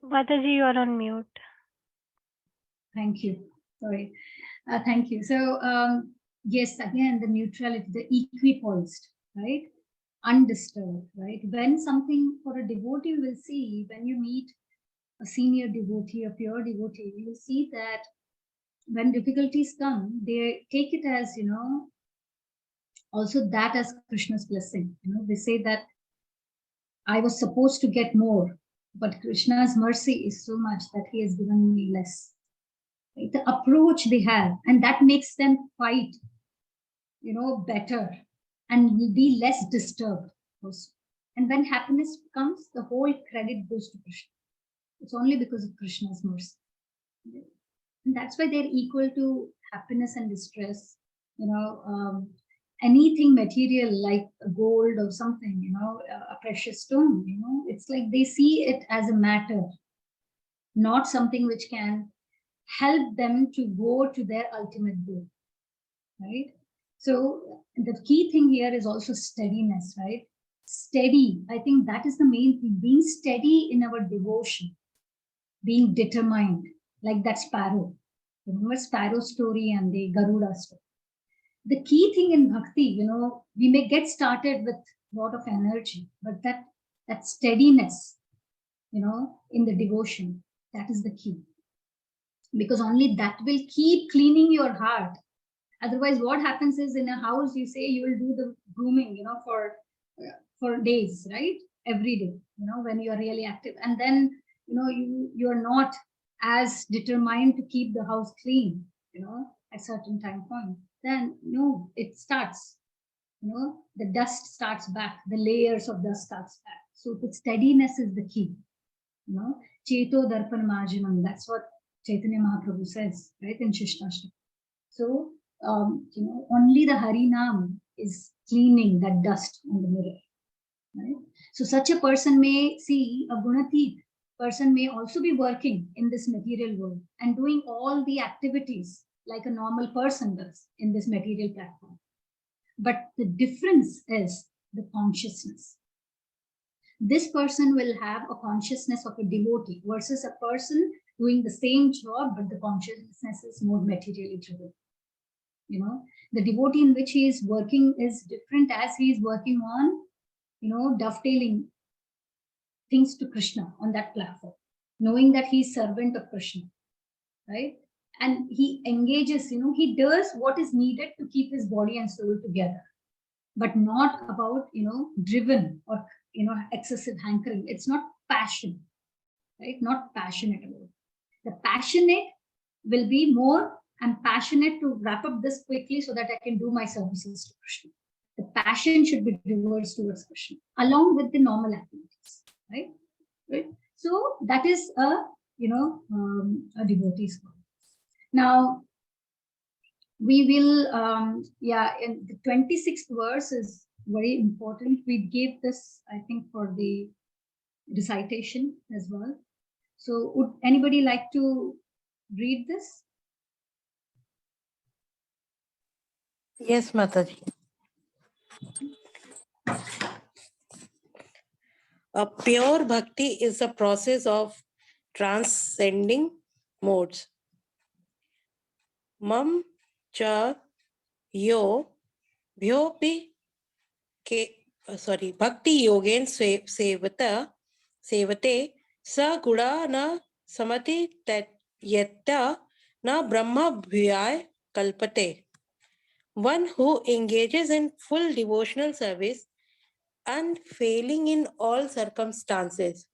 Mataji, you are on mute. Thank you. Sorry. Thank you. So, yes, again, the neutrality, the equipoised, right? Undisturbed, right? When something, for a devotee, will see, when you meet a senior devotee, a pure devotee, you will see that when difficulties come, they take it as, also that as Krishna's blessing. They say that I was supposed to get more, but Krishna's mercy is so much that he has given me less. Right? The approach they have, and that makes them fight, better and will be less disturbed also. And when happiness comes, the whole credit goes to Krishna. It's only because of Krishna's mercy. And that's why they're equal to happiness and distress, anything material like gold or something, a precious stone, it's like they see it as a matter, not something which can help them to go to their ultimate goal, right? So the key thing here is also steadiness, right? Steady, I think that is the main thing, being steady in our devotion, being determined, like that sparrow. Remember sparrow story and the Garuda story. The key thing in bhakti, we may get started with a lot of energy, but that steadiness, in the devotion, that is the key. Because only that will keep cleaning your heart. Otherwise, what happens is in a house, you say you will do the grooming, for days, right? Every day, when you are really active. And then, you are not as determined to keep the house clean, at certain time point. Then, it starts, the dust starts back, the layers of dust starts back. So the steadiness is the key, Cheto Darpan Marjanam. That's what Chaitanya Mahaprabhu says, right, in Shishnashtam. So, only the Harinam is cleaning that dust on the mirror, right? So such a person may see a Gunatit person may also be working in this material world and doing all the activities like a normal person does in this material platform. But the difference is the consciousness. This person will have a consciousness of a devotee versus a person doing the same job, but the consciousness is more materially driven. The devotee in which he is working is different as he is working on, dovetailing things to Krishna on that platform, knowing that he is servant of Krishna, right? And he engages, he does what is needed to keep his body and soul together, but not about, driven or, excessive hankering. It's not passion, right? Not passionate about it. The passionate will be more, I'm passionate to wrap up this quickly so that I can do my services to Krishna. The passion should be diverse towards Krishna, along with the normal activities, right? Right. So that is a devotee's goal. Now we will, in the 26th verse is very important. We gave this, I think, for the recitation as well. So would anybody like to read this? Yes, Mataji. A pure bhakti is a process of transcending modes. Mam cha yo bhyopi bhakti yogen sevate sa guda na samati yetta na brahma bhyay kalpate. One who engages in full devotional service, unfailing in all circumstances,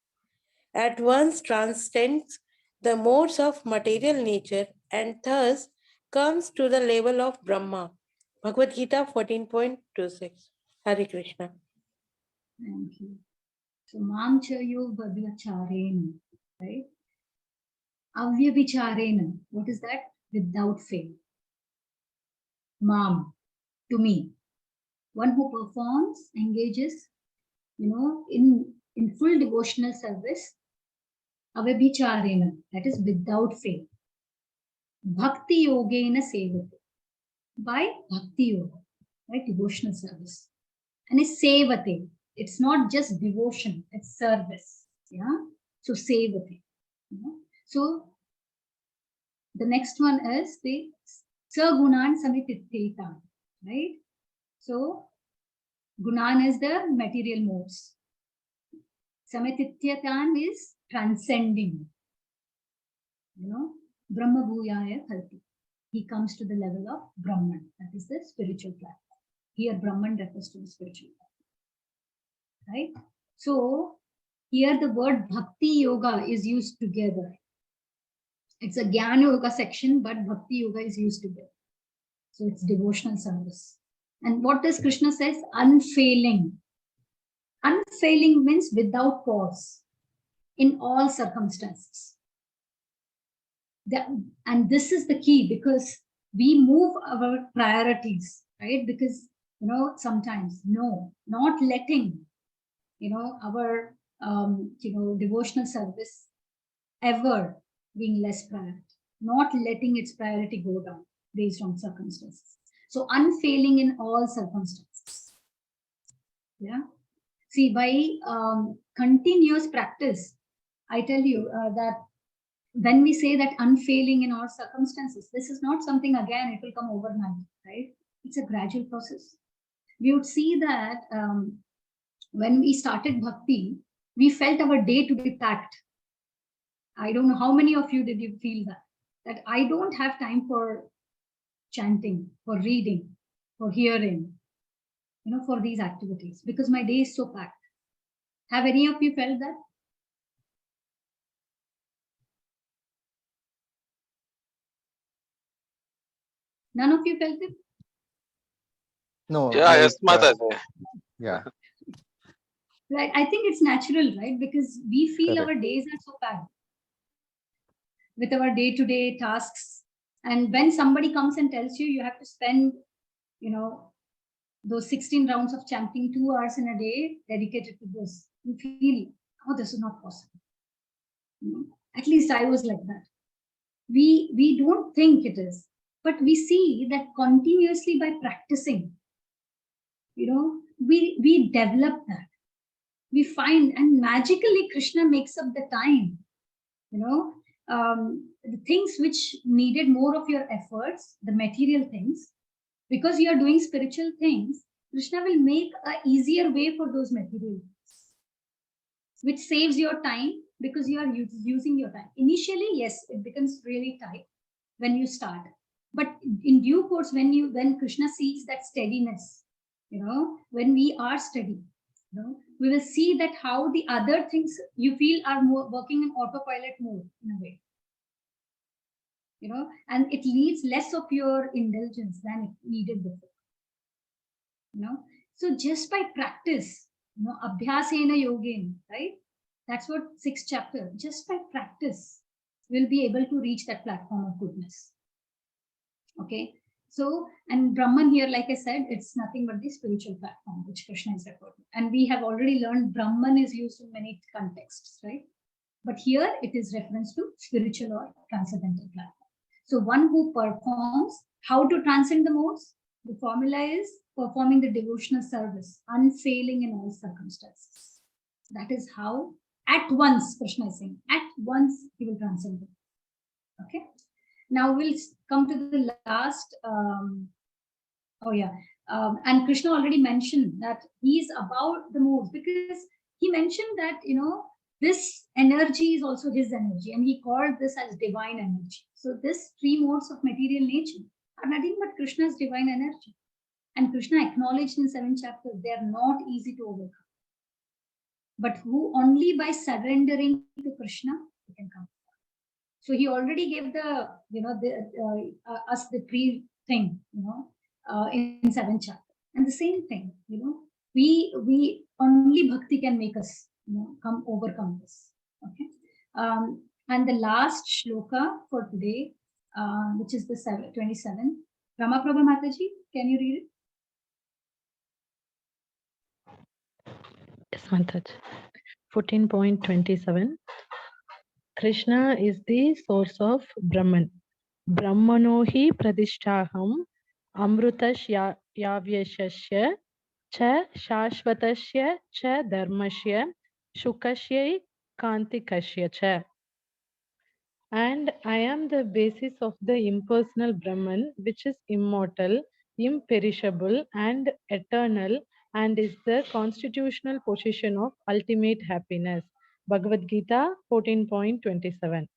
at once transcends the modes of material nature and thus comes to the level of Brahma. Bhagavad Gita 14.26. Hare Krishna. Thank you. So Mam Chayo Bhadyacharena, right? Avyabhicharena, what is that? Without fail. Mam, to me. One who performs, engages, in full devotional service, avabhicharena, that is without fail. Bhakti yogena sevate, by bhakti yoga, right? Devotional service. And it's sevate, it's not just devotion, it's service. Yeah. So sevate. So the next one is the sagunan samititheta, right? So Gunan is the material modes. Samitithyatan is transcending. Brahma Bhuyaya Khalti. He comes to the level of Brahman. That is the spiritual platform. Here Brahman refers to the spiritual platform. Right? So here the word Bhakti Yoga is used together. It's a Jnana Yoga section, but Bhakti Yoga is used together. So it's devotional service. And what does Krishna says? Unfailing. Unfailing means without pause, in all circumstances. And this is the key, because we move our priorities, right? Because sometimes, no, not letting, our, devotional service ever being less priority, not letting its priority go down based on circumstances. So unfailing in all circumstances. Yeah. See, by continuous practice, I tell you that when we say that unfailing in all circumstances, this is not something, again, it will come overnight, right? It's a gradual process. We would see that when we started bhakti, we felt our day to be packed. I don't know how many of you did you feel that I don't have time for chanting, for reading, for hearing, for these activities, because my day is so packed. Have any of you felt that? None of you felt it? No, Yeah, yes, Mataji. yeah, Right. I think it's natural, right? Because we feel Correct. our days are so packed with our day-to-day tasks. And when somebody comes and tells you you have to spend, those 16 rounds of chanting 2 hours in a day dedicated to this, you feel, oh, this is not possible. At least I was like that. We don't think it is, but we see that continuously by practicing, we develop that. We find, and magically Krishna makes up the time. The things which needed more of your efforts, the material things, because you are doing spiritual things, Krishna will make an easier way for those material things, which saves your time because you are using your time. Initially, yes, it becomes really tight when you start, but in due course, when Krishna sees that steadiness, when we are steady, we will see that how the other things you feel are more working in autopilot mode in a way, and it needs less of your indulgence than it needed before. So just by practice, abhyasena yogin, right? That's what 6th chapter. Just by practice, we'll be able to reach that platform of goodness. Okay. So, and Brahman here, like I said, it's nothing but the spiritual platform which Krishna is referred to. And we have already learned Brahman is used in many contexts, right? But here it is reference to spiritual or transcendental platform. So one who performs, how to transcend the modes? The formula is performing the devotional service, unfailing in all circumstances. That is how at once, Krishna is saying, at once he will transcend it. Okay. Now we'll come to the last. And Krishna already mentioned that he's about the modes, because he mentioned that, this energy is also his energy, and he called this as divine energy. So this 3 modes of material nature are nothing but Krishna's divine energy. And Krishna acknowledged in 7th chapter, they are not easy to overcome. But who only by surrendering to Krishna, they can come. So he already gave the, us the pre-thing, in 7th chapter. And the same thing, we only bhakti can make us, overcome this. Okay. And the last shloka for today, which is the 27. Ramaprabha Mataji, can you read it? Yes, Mataji. 14.27. Krishna is the source of Brahman. Brahmano hi pradishtaham amrutasya yavyashasya cha shashvatasya cha dharmasya shukasya kantikasya cha. And I am the basis of the impersonal Brahman, which is immortal, imperishable, and eternal, and is the constitutional position of ultimate happiness. Bhagavad Gita 14.27.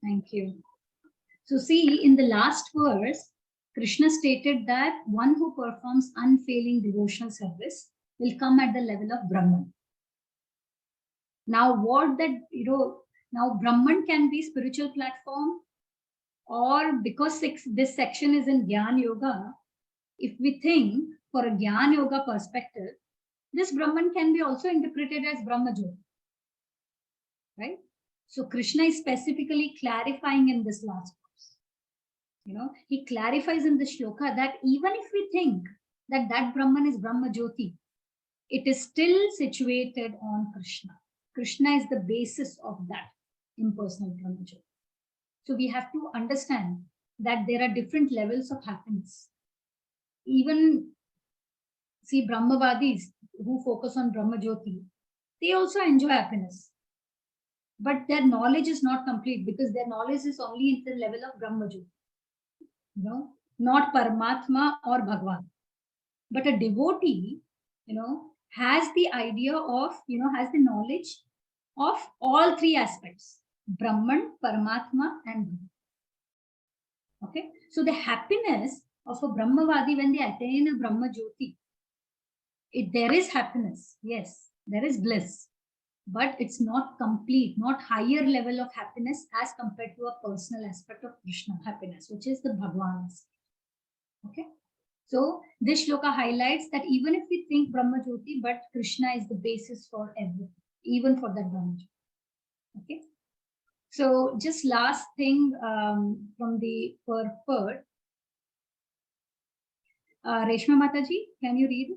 Thank you. So see, in the last verse, Krishna stated that one who performs unfailing devotional service will come at the level of Brahman. Now what that, now Brahman can be spiritual platform, or because this section is in Gyan Yoga, if we think for a Gyan Yoga perspective, this Brahman can be also interpreted as Brahma Jyoti, right? So Krishna is specifically clarifying in this last verse. He clarifies in the shloka that even if we think that that Brahman is Brahma Jyoti, it is still situated on Krishna. Krishna is the basis of that impersonal Brahma Jyoti. So we have to understand that there are different levels of happiness. Even see Brahmavadis who focus on Brahma Jyoti, they also enjoy happiness. But their knowledge is not complete because their knowledge is only at the level of Brahma Jyoti. Not Paramatma or Bhagwan. But a devotee, has the idea of, has the knowledge of all three aspects: Brahman, Paramatma, and Bhagwan. Okay, so the happiness of a Brahmavadi when they attain a Brahma Jyoti, there is happiness, yes, there is bliss, but it's not complete, not higher level of happiness as compared to a personal aspect of Krishna happiness, which is the Bhagwan aspect. Okay, so this shloka highlights that even if we think Brahma Jyoti, but Krishna is the basis for everything, even for that Brahma Jyoti. Okay, so just last thing from the purport. Reshma Mataji, can you read?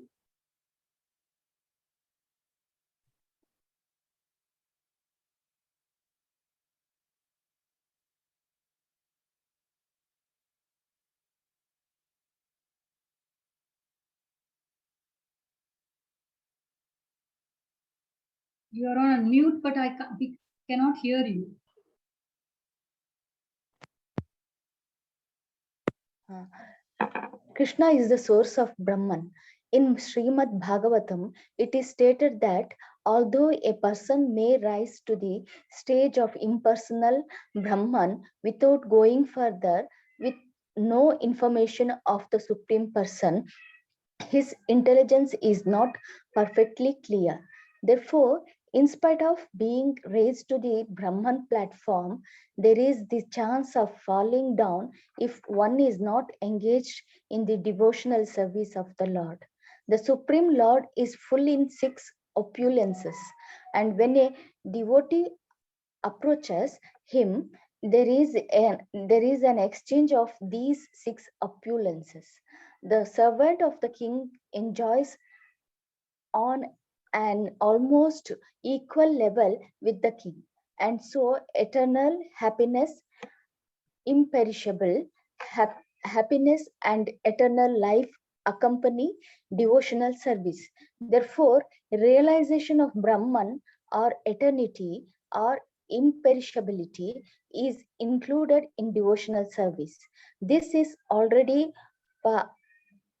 You are on mute, but we cannot hear you. Krishna is the source of Brahman. In Srimad Bhagavatam, it is stated that although a person may rise to the stage of impersonal Brahman without going further with no information of the Supreme Person, his intelligence is not perfectly clear. Therefore, in spite of being raised to the Brahman platform, there is the chance of falling down if one is not engaged in the devotional service of the Lord. The Supreme Lord is full in 6 opulences, and when a devotee approaches him, there is an exchange of these 6 opulences. The servant of the king enjoys on an almost equal level with the king, and so eternal happiness, imperishable happiness, and eternal life accompany devotional service. Therefore, realization of Brahman or eternity or imperishability is included in devotional service. This is already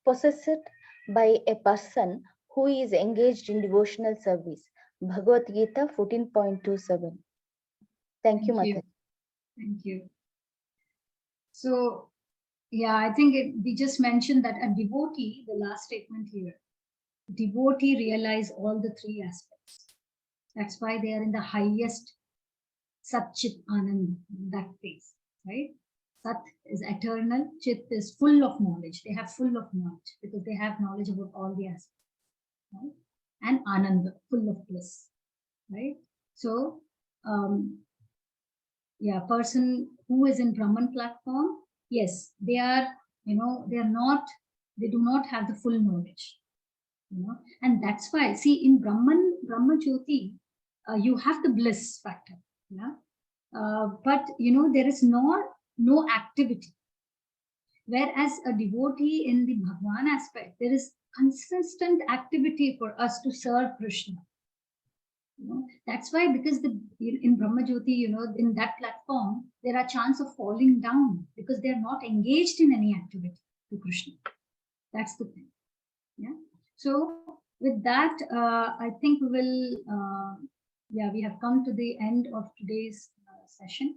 possessed by a person who is engaged in devotional service. Bhagavad Gita 14.27. Thank you, Mata. Thank you. So, yeah, I think we just mentioned that a devotee, the last statement here, devotee realize all the 3 aspects. That's why they are in the highest Sat-Chit Anand, that phase, right? Sat is eternal, Chit is full of knowledge. They have full of knowledge because they have knowledge about all the aspects, right? And Ananda, full of bliss, right? So, yeah, person who is in Brahman platform, yes, they are, they do not have the full knowledge, and that's why, see, in Brahma Jyoti, you have the bliss factor, yeah, but there is no activity. Whereas a devotee in the Bhagwan aspect, there is consistent activity for us to serve Krishna. That's why, because in Brahma Jyoti, in that platform, there are chance of falling down because they are not engaged in any activity to Krishna. That's the thing. Yeah. So with that, I think we will, we have come to the end of today's session.